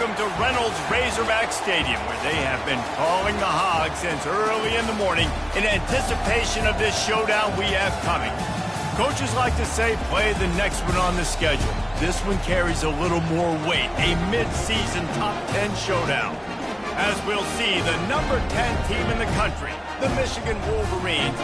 welcome to Reynolds Razorback Stadium, where they have been calling the hog since early in the morning in anticipation of this showdown we have coming. Coaches like to say, play the next one on the schedule. This one carries a little more weight, a mid-season top 10 showdown. As we'll see, the number 10 team in the country, the Michigan Wolverines,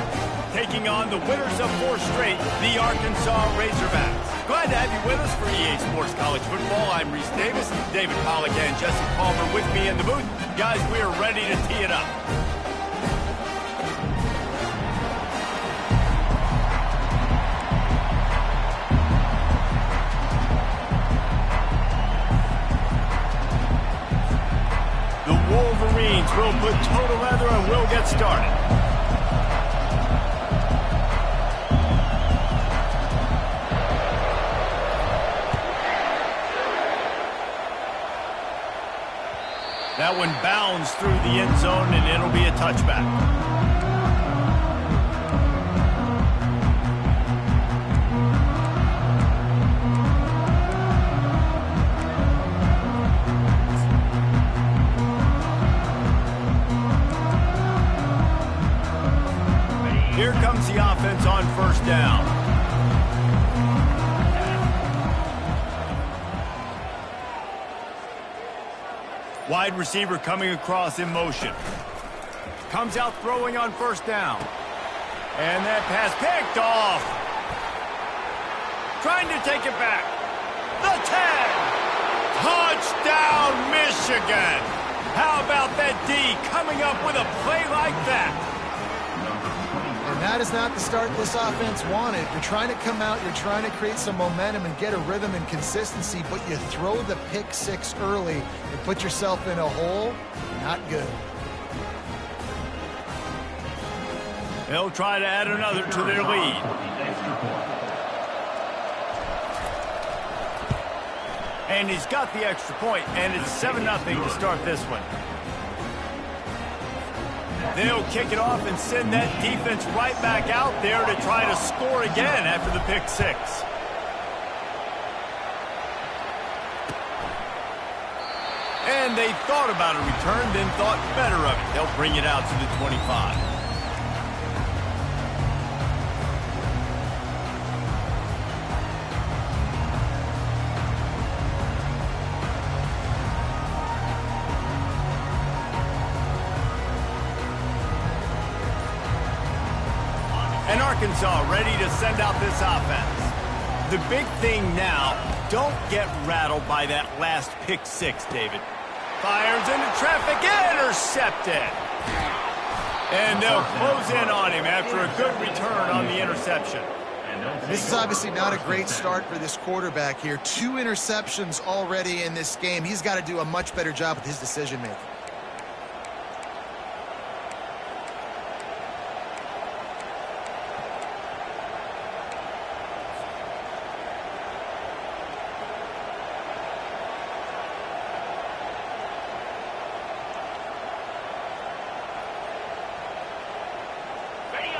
taking on the winners of 4 straight, the Arkansas Razorbacks. Glad to have you with us for EA Sports College Football. I'm Reese Davis, David Pollack and Jesse Palmer with me in the booth. Guys, we are ready to tee it up. The Wolverines will put total leather and we'll get started. That one bounds through the end zone, and it'll be a touchback. Here comes the offense on first down. Wide receiver coming across in motion. Comes out throwing on first down. And that pass picked off. Trying to take it back. The 10. Touchdown, Michigan. How about that D coming up with a play like that? And that is not the start this offense wanted. You're trying to come out, you're trying to create some momentum and get a rhythm and consistency, but you throw the pick 6 early and put yourself in a hole. Not good. They'll try to add another to their lead. And he's got the extra point, and it's 7-0 to start this one. They'll kick it off and send that defense right back out there to try to score again after the pick 6. And they thought about a return, then thought better of it. They'll bring it out to the 25. And Arkansas ready to send out this offense. The big thing now, don't get rattled by that last pick 6, David. Fires into traffic, intercepted. And they'll close in on him after a good return on the interception. This is obviously not a great start for this quarterback here. 2 interceptions already in this game. He's got to do a much better job with his decision-making.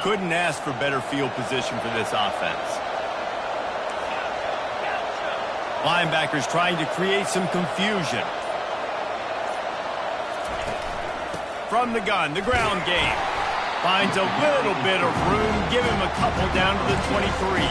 Couldn't ask for better field position for this offense. Linebackers trying to create some confusion. From the gun, the ground game. Finds a little bit of room, give him a couple down to the 23.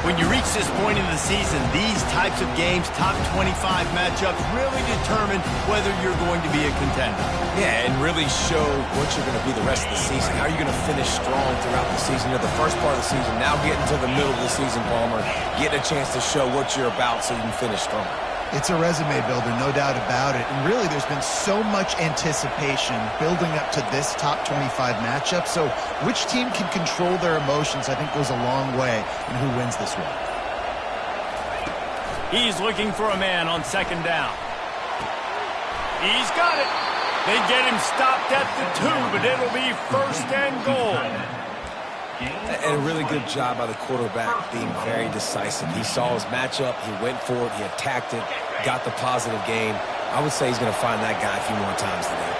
When you reach this point in the season, these types of games, top 25 matchups, really determine whether you're going to be a contender. Yeah, and really show what you're going to be the rest of the season. How are you going to finish strong throughout the season? You're the first part of the season, now getting to the middle of the season, Palmer. Getting a chance to show what you're about so you can finish strong. It's a resume builder, no doubt about it. And really, there's been so much anticipation building up to this top 25 matchup. So which team can control their emotions, I think, goes a long way in who wins this one. He's looking for a man on second down. He's got it. They get him stopped at the 2, but it'll be first and goal. And a really good job by the quarterback being very decisive. He saw his matchup, he went for it, he attacked it, got the positive gain. I would say he's going to find that guy a few more times today.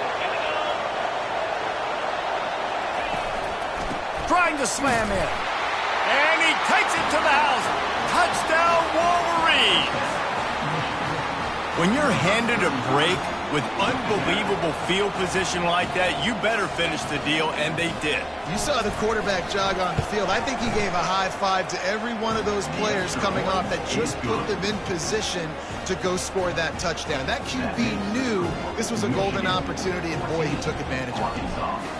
Trying to slam in. And he takes it to the house. Touchdown, Wolverines. When you're handed a break with unbelievable field position like that, you better finish the deal, and they did. You saw the quarterback jog on the field. I think he gave a high five to every one of those players coming off that just put them in position to go score that touchdown. That QB knew this was a golden opportunity, and boy, he took advantage of it.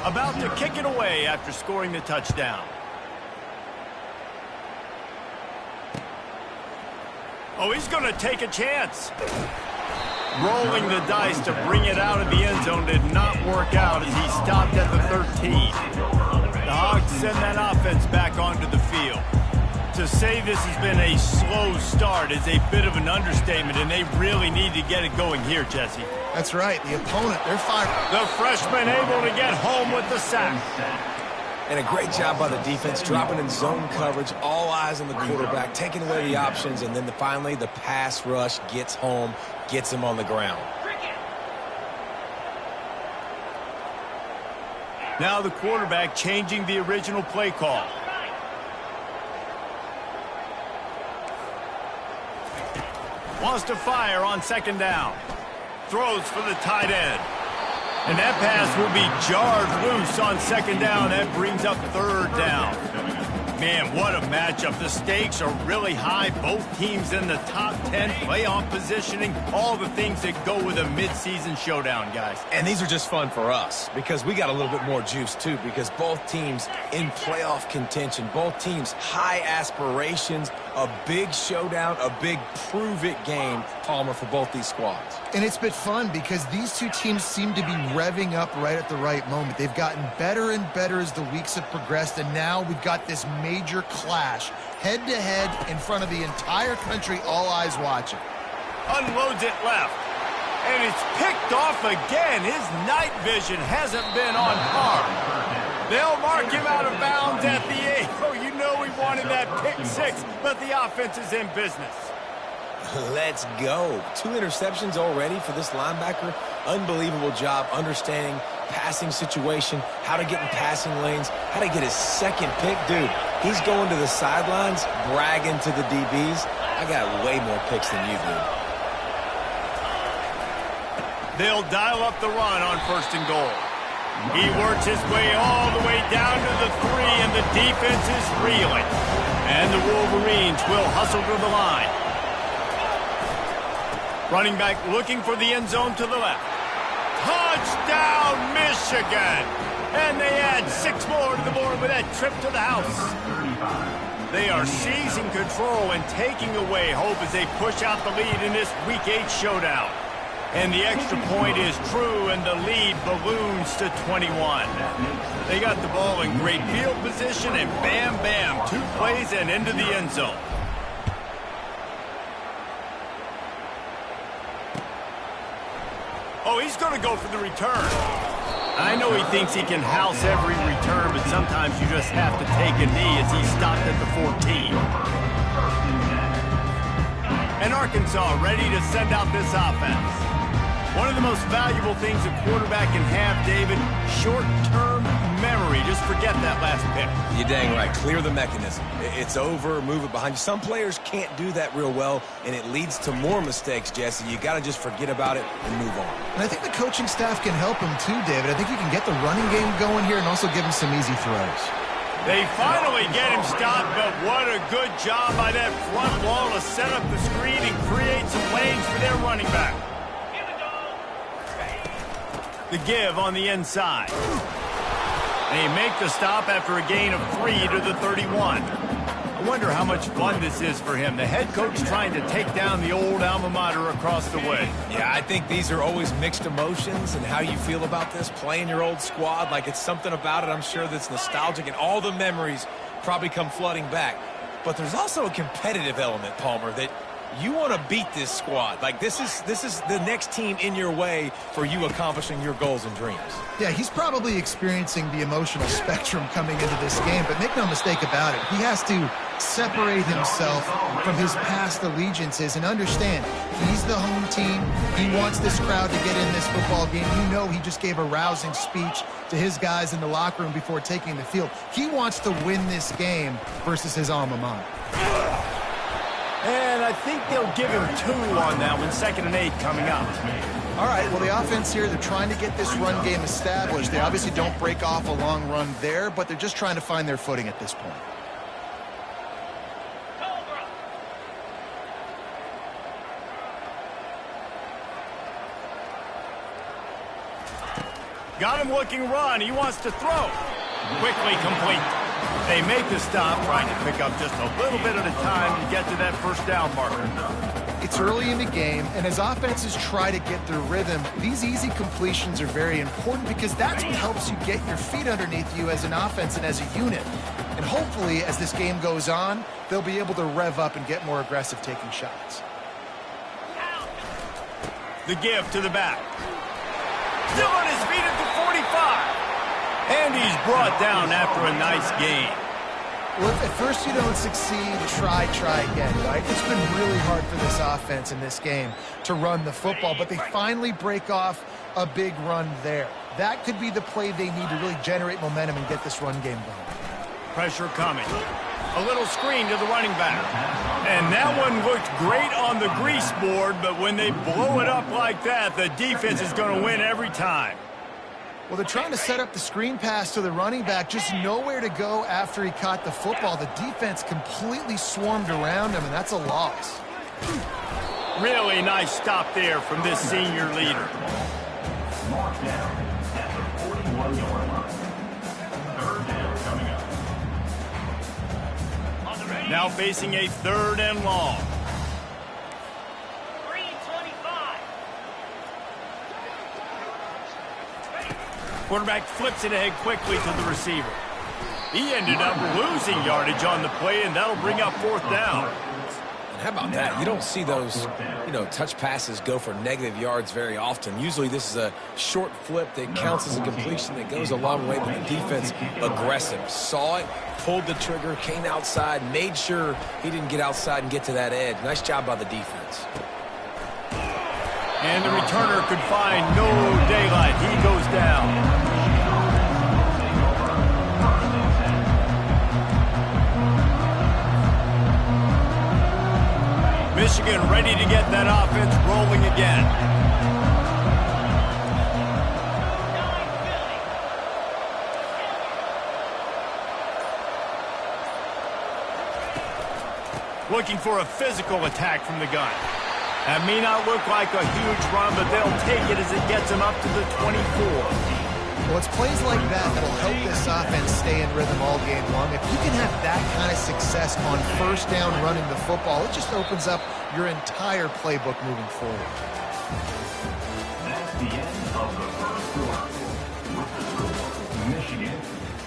About to kick it away after scoring the touchdown. Oh, he's going to take a chance. Rolling the dice to bring it out of the end zone did not work out as he stopped at the 13. The Hogs send that offense back onto the field. To say this has been a slow start is a bit of an understatement, and they really need to get it going here, Jesse. That's right. The opponent, they're fired. The freshman able to get home with the sack. And a great job by the defense, dropping in zone coverage, all eyes on the quarterback, taking away the options, and then finally the pass rush gets home, gets him on the ground. Now the quarterback changing the original play call. Wants to fire on second down. Throws for the tight end. And that pass will be jarred loose on second down. That brings up third down. Man, what a matchup. The stakes are really high. Both teams in the top 10, playoff positioning, all the things that go with a midseason showdown, guys. And these are just fun for us because we got a little bit more juice, too, because both teams in playoff contention, both teams high aspirations, a big showdown, a big prove-it game, Palmer, for both these squads. And it's been fun because these two teams seem to be revving up right at the right moment. They've gotten better and better as the weeks have progressed, and now we've got this major clash head-to-head in front of the entire country, all eyes watching. Unloads it left, and it's picked off again. His night vision hasn't been on par. They'll mark him out of bounds at the 8. Oh, you know he wanted that pick 6, but the offense is in business. Let's go. 2 interceptions already for this linebacker. Unbelievable job understanding passing situation, how to get in passing lanes, how to get his second pick. Dude, he's going to the sidelines, bragging to the DBs. I got way more picks than you do. They'll dial up the run on first and goal. He works his way all the way down to the 3, and the defense is reeling. And the Wolverines will hustle to the line. Running back looking for the end zone to the left. Touchdown, Michigan! And they add 6 more to the board with that trip to the house. They are seizing control and taking away hope as they push out the lead in this Week 8 showdown. And the extra point is true, and the lead balloons to 21. They got the ball in great field position, and bam, bam, 2 plays and into the end zone. Oh, he's going to go for the return. I know he thinks he can house every return, but sometimes you just have to take a knee as he stopped at the 14. And Arkansas ready to send out this offense. One of the most valuable things a quarterback can have, David, short-term memory. Just forget that last pick. You're dang right. Clear the mechanism. It's over. Move it behind you. Some players can't do that real well, and it leads to more mistakes, Jesse. You got to just forget about it and move on. And I think the coaching staff can help him too, David. I think you can get the running game going here and also give him some easy throws. They finally get him stopped, but what a good job by that front wall to set up the screen and create some lanes for their running back. The give on the inside. They make the stop after a gain of 3 to the 31. I wonder how much fun this is for him. The head coach trying to take down the old alma mater across the way. Yeah, I think these are always mixed emotions and how you feel about this, playing your old squad. Like, it's something about it, I'm sure, that's nostalgic, and all the memories probably come flooding back. But there's also a competitive element, Palmer, that you want to beat this squad. Like, this is the next team in your way for you accomplishing your goals and dreams. Yeah, he's probably experiencing the emotional spectrum coming into this game, but make no mistake about it. He has to separate himself from his past allegiances and understand he's the home team. He wants this crowd to get in this football game. You know, he just gave a rousing speech to his guys in the locker room before taking the field. He wants to win this game versus his alma mater. And I think they'll give him 2 on that one, 2nd and 8 coming up. All right, well, the offense here, they're trying to get this run game established. They obviously don't break off a long run there, but they're just trying to find their footing at this point. Got him looking run. He wants to throw. Quickly complete. They make the stop, trying to pick up just a little bit at a time to get to that first down marker. It's early in the game, and as offenses try to get their rhythm, these easy completions are very important because that's what helps you get your feet underneath you as an offense and as a unit. And hopefully, as this game goes on, they'll be able to rev up and get more aggressive taking shots. The give to the back. Still on his feet at the 45. And he's brought down after a nice gain. Well, if at first you don't succeed, try again, right? It's been really hard for this offense in this game to run the football, but they finally break off a big run there. That could be the play they need to really generate momentum and get this run game going. Pressure coming. A little screen to the running back. And that one looked great on the grease board, but when they blow it up like that, the defense is going to win every time. Well, they're trying to set up the screen pass to the running back, just nowhere to go after he caught the football. The defense completely swarmed around him, and that's a loss. Really nice stop there from this senior leader. Mark down at the 41-yard line. 3rd down coming up. Now facing a 3rd and long. Quarterback flips it ahead quickly to the receiver. He ended up losing yardage on the play, and that'll bring up 4th down. And how about that? You don't see those, touch passes go for negative yards very often. Usually this is a short flip that counts as a completion that goes a long way, but the defense aggressive. Saw it, pulled the trigger, came outside, made sure he didn't get outside and get to that edge. Nice job by the defense. And the returner could find no daylight. He goes down. Michigan ready to get that offense rolling again. Looking for a physical attack from the gun. That may not look like a huge run, but they'll take it as it gets them up to the 24. Well, it's plays like that that'll help this offense stay in rhythm all game long. If you can have that kind of success on 1st down running the football, it just opens up your entire playbook moving forward. That's the end of the 1st quarter. With the score, Michigan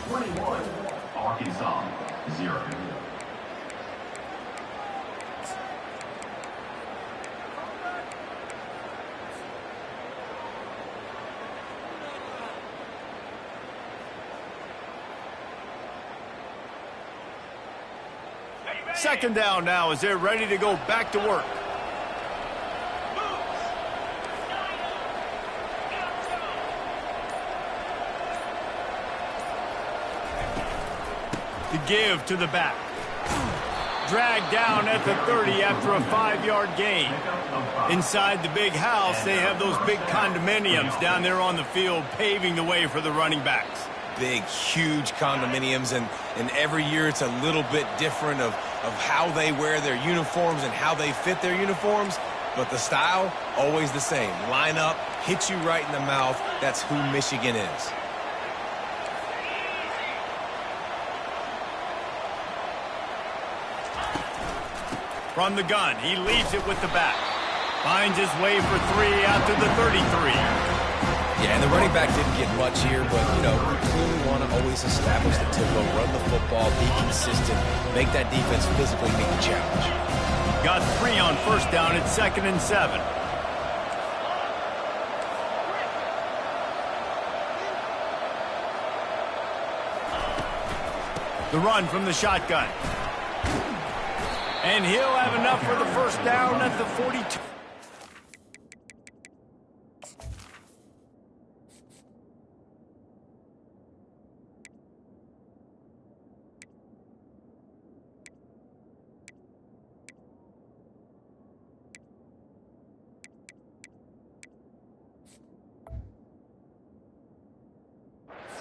21, Arkansas 0. Second down now as they're ready to go back to work. The give to the back. Dragged down at the 30 after a 5-yard gain. Inside the big house, they have those big condominiums down there on the field paving the way for the running backs. Big, huge condominiums, and every year it's a little bit different of how they wear their uniforms and how they fit their uniforms, but the style, always the same. Line up, hit you right in the mouth. That's who Michigan is. From the gun, he leaves it with the back. Finds his way for 3 out to the 33. Yeah, and the running back didn't get much here, but, we clearly want to always establish the tempo, run the football, be consistent, make that defense physically meet the challenge. Got 3 on 1st down at 2nd and 7. The run from the shotgun. And he'll have enough for the 1st down at the 42.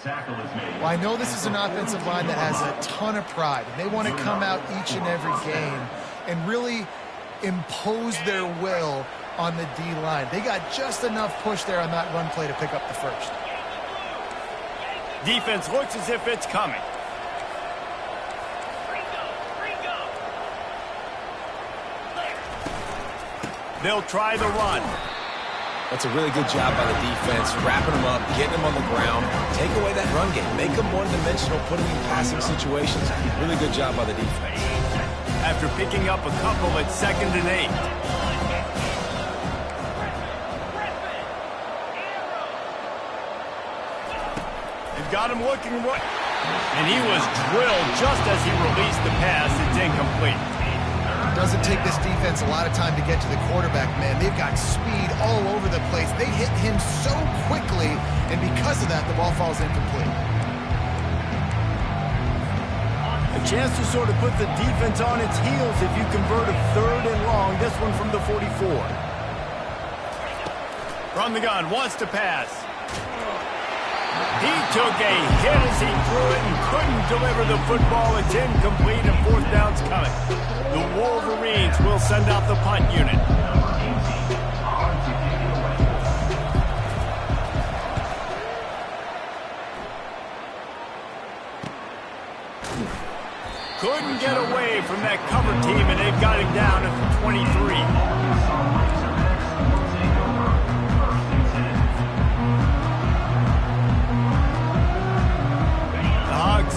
tackle is made. Well, I know this is an offensive line that has a ton of pride, and they want to come out each and every game and really impose their will on the D-line. They got just enough push there on that run play to pick up the first. Defense looks as if it's coming. They'll try the run. That's a really good job by the defense, wrapping them up, getting them on the ground, take away that run game, make them one-dimensional, put them in passing situations. Really good job by the defense. After picking up a couple at 2nd and 8. They've got him looking right. And he was drilled just as he released the pass. It's incomplete. Doesn't take this defense a lot of time to get to the quarterback, man. They've got speed all over the place. They hit him so quickly, and because of that, the ball falls incomplete. A chance to sort of put the defense on its heels if you convert a 3rd and long. This one from the 44. From the gun, wants to pass. He took a hit as he threw it and couldn't deliver the football. It's incomplete and 4th down's coming. The Wolverines will send out the punt unit. Couldn't get away from that cover team, and they've got him down at the 23.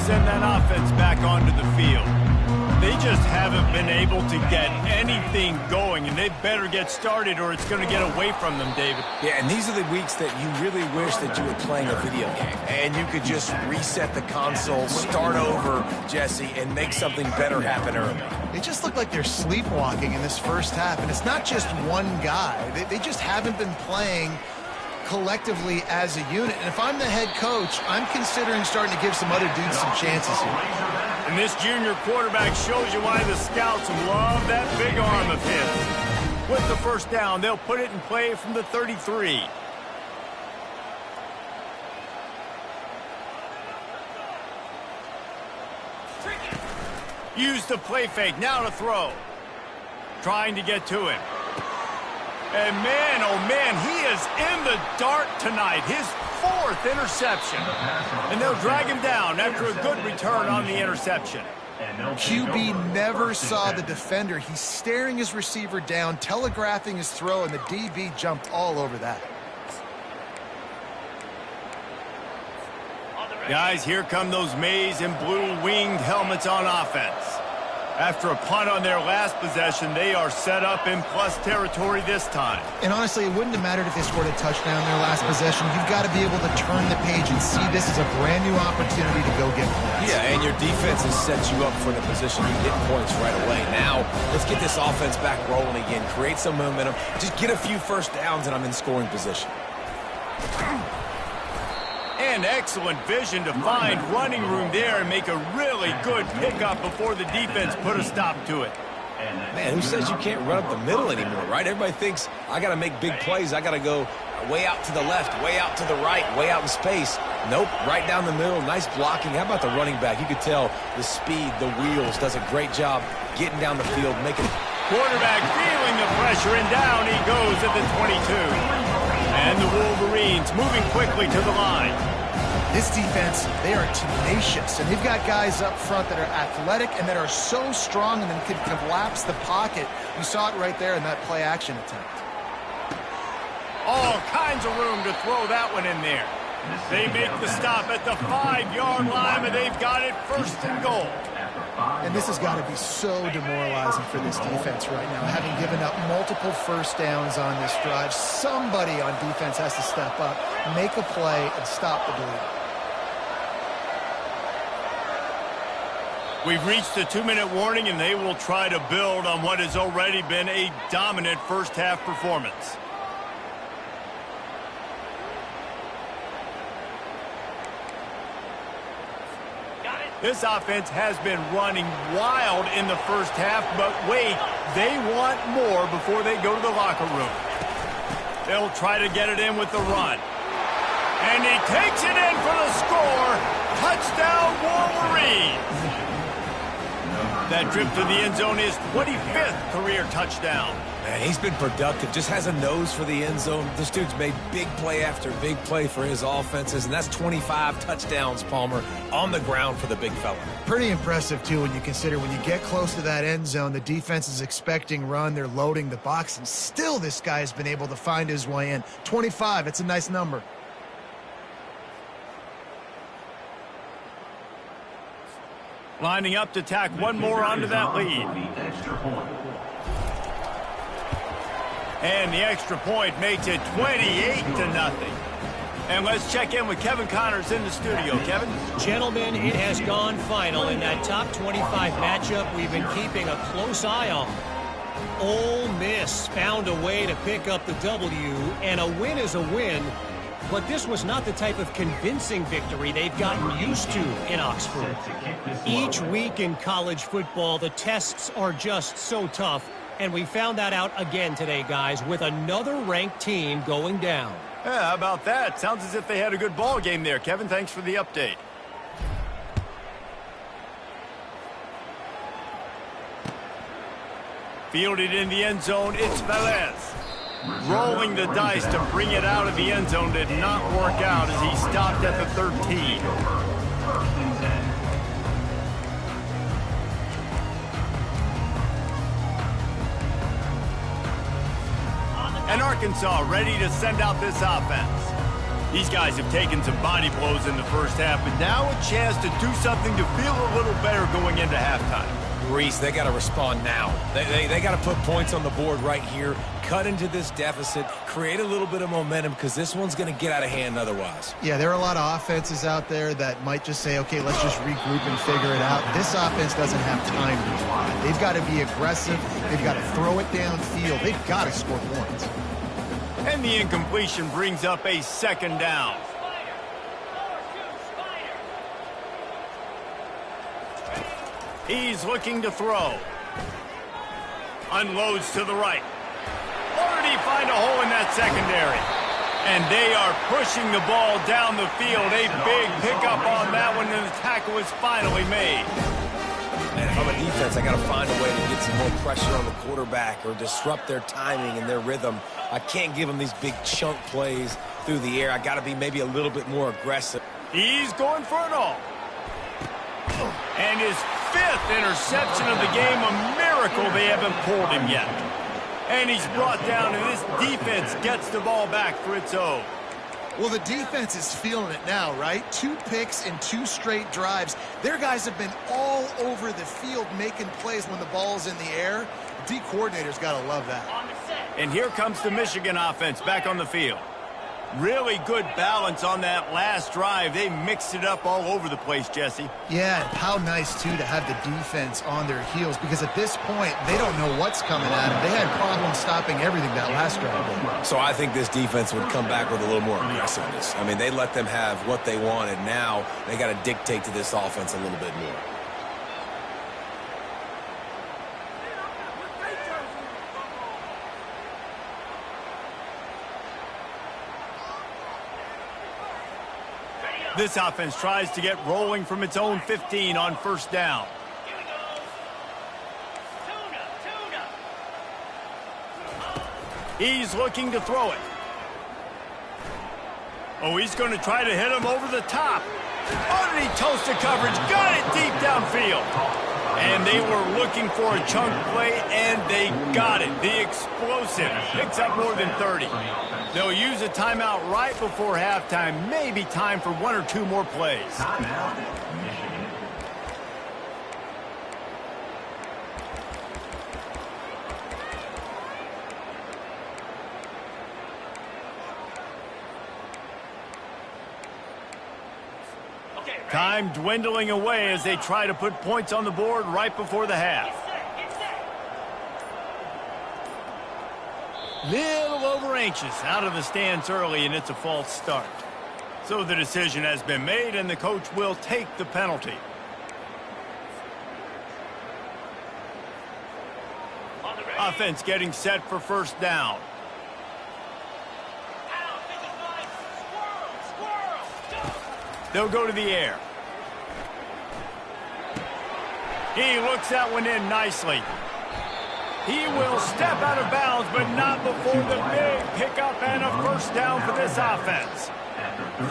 Send that offense back onto the field. They just haven't been able to get anything going, and they better get started or it's going to get away from them, David. Yeah, and these are the weeks that you really wish that you were playing a video game and you could just reset the console, start over, Jesse, and make something better happen early. They just look like they're sleepwalking in this first half, and it's not just one guy. They just haven't been playing collectively as a unit. And if I'm the head coach, I'm considering starting to give some other dudes some chances here. And this junior quarterback shows you why the scouts love that big arm of his. With the first down, they'll put it in play from the 33. Use the play fake, now to throw. Trying to get to him. And man, oh man, he is in the dark tonight. His 4th interception. And they'll drag him down after a good return on the interception. QB never saw the defender. He's staring his receiver down, telegraphing his throw, and the DB jumped all over that. Guys, here come those maize and blue winged helmets on offense. After a punt on their last possession, they are set up in plus territory this time. And honestly, it wouldn't have mattered if they scored a touchdown in their last possession. You've got to be able to turn the page and see this as a brand new opportunity to go get points. Yeah, and your defense has set you up for the position to get points right away. Now, let's get this offense back rolling again, create some momentum, just get a few first downs, and I'm in scoring position. And excellent vision to find running room there and make a really good pickup before the defense put a stop to it. Man, who says you can't run up the middle anymore, right? Everybody thinks I got to make big plays. I got to go way out to the left, way out to the right, way out in space. Nope, right down the middle. Nice blocking. How about the running back? You could tell the speed, the wheels, does a great job getting down the field, making it. Quarterback feeling the pressure, and down he goes at the 22. And the Wolverines moving quickly to the line. This defense, they are tenacious, and they've got guys up front that are athletic and that are so strong and then can collapse the pocket. You saw it right there in that play-action attempt. All kinds of room to throw that one in there. They make the stop at the 5-yard line, and they've got it 1st and goal. And this has got to be so demoralizing for this defense right now. Having given up multiple first downs on this drive, somebody on defense has to step up, make a play, and stop the bleeding. We've reached the 2-minute warning, and they will try to build on what has already been a dominant first-half performance. This offense has been running wild in the first half, but wait, they want more before they go to the locker room. They'll try to get it in with the run. And he takes it in for the score. Touchdown, Wolverines. That trip to the end zone is 25th career touchdown. Man, he's been productive, just has a nose for the end zone. This dude's made big play after big play for his offenses, and that's 25 touchdowns, Palmer, on the ground for the big fella. Pretty impressive, too, when you consider when you get close to that end zone, the defense is expecting run, they're loading the box, and still this guy has been able to find his way in. 25, it's a nice number. Lining up to tack one more onto that lead. And the extra point makes it 28-0. And let's check in with Kevin Connors in the studio. Kevin? Gentlemen, it has gone final in that top 25 matchup we've been keeping a close eye on. Ole Miss found a way to pick up the W, and a win is a win. But this was not the type of convincing victory they've gotten used to in Oxford. Each week in college football, the tests are just so tough, and we found that out again today, guys, with another ranked team going down. Yeah, how about that? Sounds as if they had a good ball game there, Kevin. Thanks for the update. Fielded in the end zone, it's Velez. Rolling the dice to bring it out of the end zone did not work out as he stopped at the 13. And Arkansas ready to send out this offense. These guys have taken some body blows in the first half, but now a chance to do something to feel a little better going into halftime. Reese, they got to respond now. They got to put points on the board right here, cut into this deficit, create a little bit of momentum, because this one's going to get out of hand otherwise. Yeah, there are a lot of offenses out there that might just say, okay, let's just regroup and figure it out. This offense doesn't have time to do that. They've got to be aggressive. They've got to throw it downfield. They've got to score points. And the incompletion brings up a second down. He's looking to throw. Unloads to the right. Or did he find a hole in that secondary? And they are pushing the ball down the field. A big pickup on that one, and the tackle is finally made. And if I'm a defense, I got to find a way to get some more pressure on the quarterback or disrupt their timing and their rhythm. I can't give them these big chunk plays through the air. I got to be maybe a little bit more aggressive. He's going for it all. And his 5th interception of the game, a miracle they haven't pulled him yet. And he's brought down, and this defense gets the ball back for its own. Well, the defense is feeling it now, right? 2 picks in 2 straight drives. Their guys have been all over the field making plays when the ball's in the air. The D coordinator's got to love that. And here comes the Michigan offense back on the field. Really good balance on that last drive. They mixed it up all over the place, Jesse. Yeah, and how nice, too, to have the defense on their heels, because at this point, they don't know what's coming at them. They had problems stopping everything that last drive. So I think this defense would come back with a little more aggressiveness. I mean, they let them have what they wanted. Now they got to dictate to this offense a little bit more. This offense tries to get rolling from its own 15 on first down. He's looking to throw it. Oh, he's going to try to hit him over the top. Oh, did he toast the coverage? Got it deep downfield. And they were looking for a chunk play, and they got it. The explosive picks up more than 30. They'll use a timeout right before halftime. Maybe time for 1 or 2 more plays. Timeout, Michigan. Time dwindling away as they try to put points on the board right before the half. Little over anxious out of the stands early, and it's a false start. So the decision has been made, and the coach will take the penalty. Offense getting set for first down. They'll go to the air. He looks that one in nicely. He will step out of bounds, but not before the big pickup and a first down for this offense.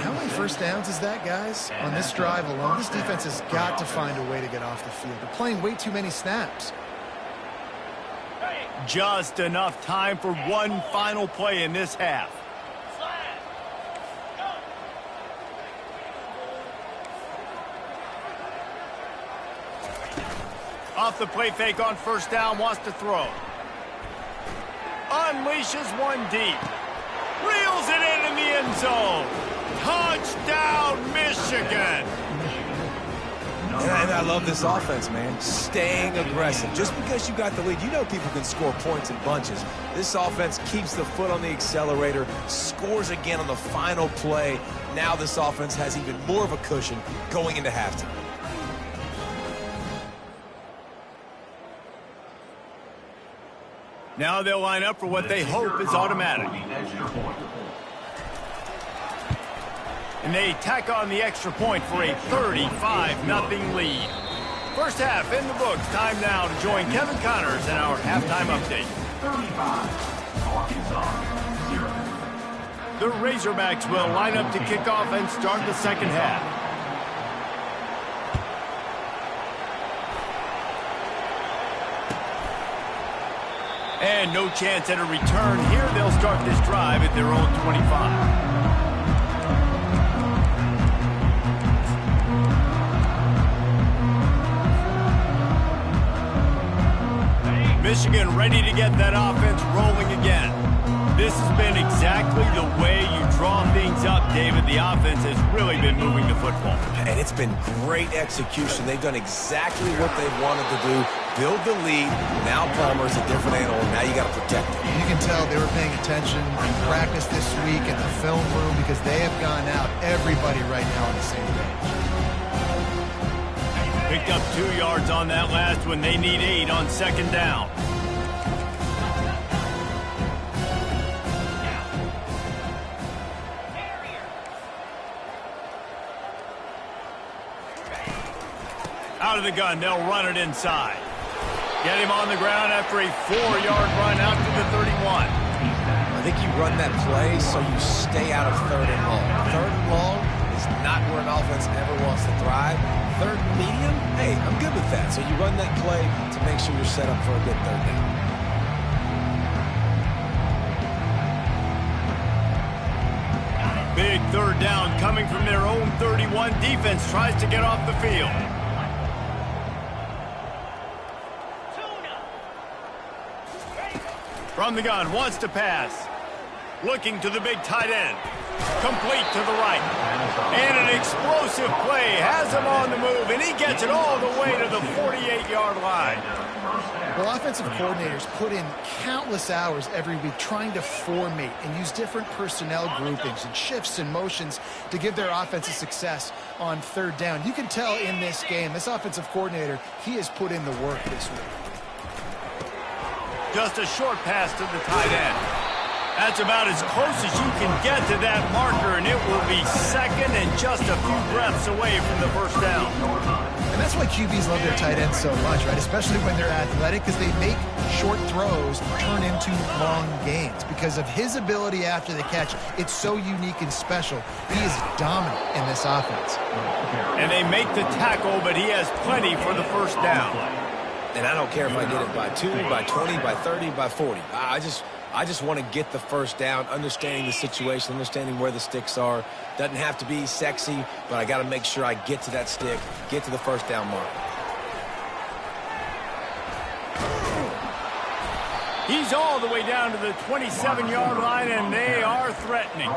How many first downs is that, guys? On this drive alone, this defense has got to find a way to get off the field. They're playing way too many snaps. Just enough time for one final play in this half. Off the play fake on first down, wants to throw. Unleashes one deep. Reels it in the end zone. Touchdown, Michigan. And I love this offense, man. Staying aggressive. Just because you got the lead, you know people can score points in bunches. This offense keeps the foot on the accelerator, scores again on the final play. Now this offense has even more of a cushion going into halftime. Now they'll line up for what they hope is automatic. And they tack on the extra point for a 35-0 lead. First half in the books. Time now to join Kevin Connors in our halftime update. 35, Arkansas, 0. The Razorbacks will line up to kick off and start the second half. And no chance at a return here. They'll start this drive at their own 25. Michigan ready to get that offense rolling again. This has been exactly the way you draw things up, David. The offense has really been moving the football. And it's been great execution. They've done exactly what they wanted to do. Build the lead. Now Palmer's a different animal. Now you got to protect him. You can tell they were paying attention in practice this week in the film room because they have gone out, everybody right now on the same page. Picked up 2 yards on that last one. They need 8 on second down. Out of the gun, they'll run it inside. Get him on the ground after a 4-yard run out to the 31. I think you run that play so you stay out of third and long. Third and long is not where an offense ever wants to thrive. Third and medium, hey, I'm good with that. So you run that play to make sure you're set up for a good third down. Big third down coming from their own 31. Defense tries to get off the field. From the gun, wants to pass. Looking to the big tight end. Complete to the right. And an explosive play. Has him on the move, and he gets it all the way to the 48-yard line. Well, offensive coordinators put in countless hours every week trying to formate and use different personnel groupings and shifts and motions to give their offensive success on third down. You can tell in this game, this offensive coordinator, he has put in the work this week. Just a short pass to the tight end. That's about as close as you can get to that marker, and it will be second and just a few breaths away from the first down. And that's why QBs love their tight ends so much, right? Especially when they're athletic, because they make short throws turn into long gains. Because of his ability after the catch, it's so unique and special. He is dominant in this offense. And they make the tackle, but he has plenty for the first down. And I don't care if I get it by 2, by 20, by 30, by 40. I just want to get the first down, understanding the situation, understanding where the sticks are. Doesn't have to be sexy, but I got to make sure I get to that stick, get to the first down mark. He's all the way down to the 27-yard line, and they are threatening.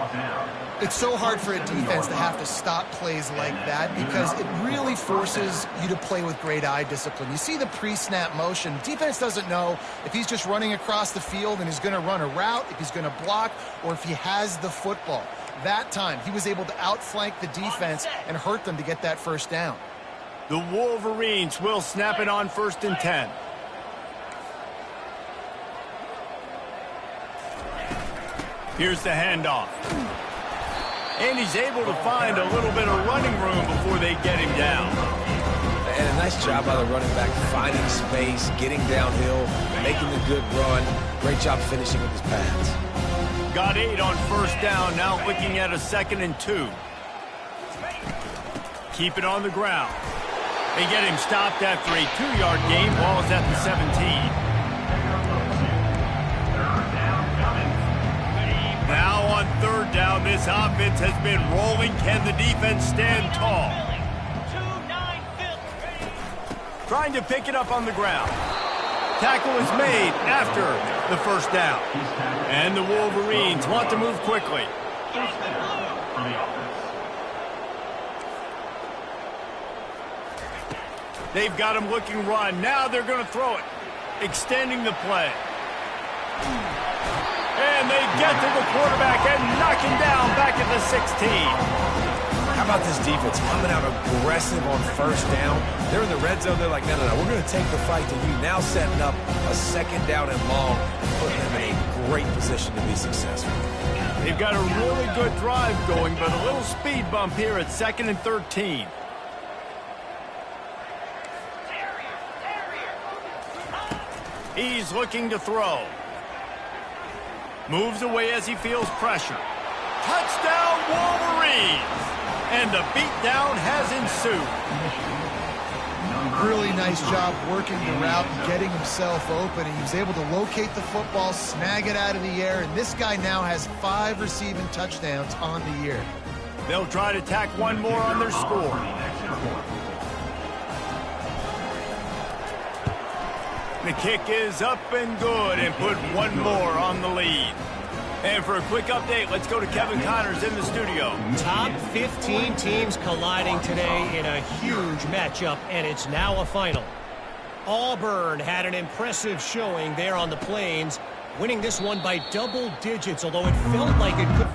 It's so hard for a defense to have to stop plays like that because it really forces you to play with great eye discipline. You see the pre-snap motion. Defense doesn't know if he's just running across the field and is going to run a route, if he's going to block, or if he has the football. That time, he was able to outflank the defense and hurt them to get that first down. The Wolverines will snap it on 1st and 10. Here's the handoff. And he's able to find a little bit of running room before they get him down. And a nice job by the running back, finding space, getting downhill, making a good run. Great job finishing with his pads. Got 8 on first down, now looking at a 2nd and 2. Keep it on the ground. They get him stopped after a 2-yard gain. Ball's at the 17. Now on 3rd down, this offense has been rolling. Can the defense stand tall? Trying to pick it up on the ground. Tackle is made after the 1st down. And the Wolverines want to move quickly. They've got him looking run. Now they're going to throw it. Extending the play. And they get to the quarterback and knock him down back at the 16. How about this defense coming out aggressive on 1st down? They're in the red zone. They're like, no, we're going to take the fight to you. Now setting up a 2nd down and long and putting them in a great position to be successful. They've got a really good drive going, but a little speed bump here at 2nd and 13. He's looking to throw. Moves away as he feels pressure. Touchdown, Wolverines! And the beatdown has ensued. Really nice job working the route and getting himself open. He was able to locate the football, snag it out of the air, and this guy now has 5 receiving touchdowns on the year. They'll try to tack one more on their score. The kick is up and good and put one more on the lead. And for a quick update, let's go to Kevin Connors in the studio. Top 15 teams colliding today in a huge matchup, and it's now a final. Auburn had an impressive showing there on the Plains, winning this one by double digits, although it felt like it could...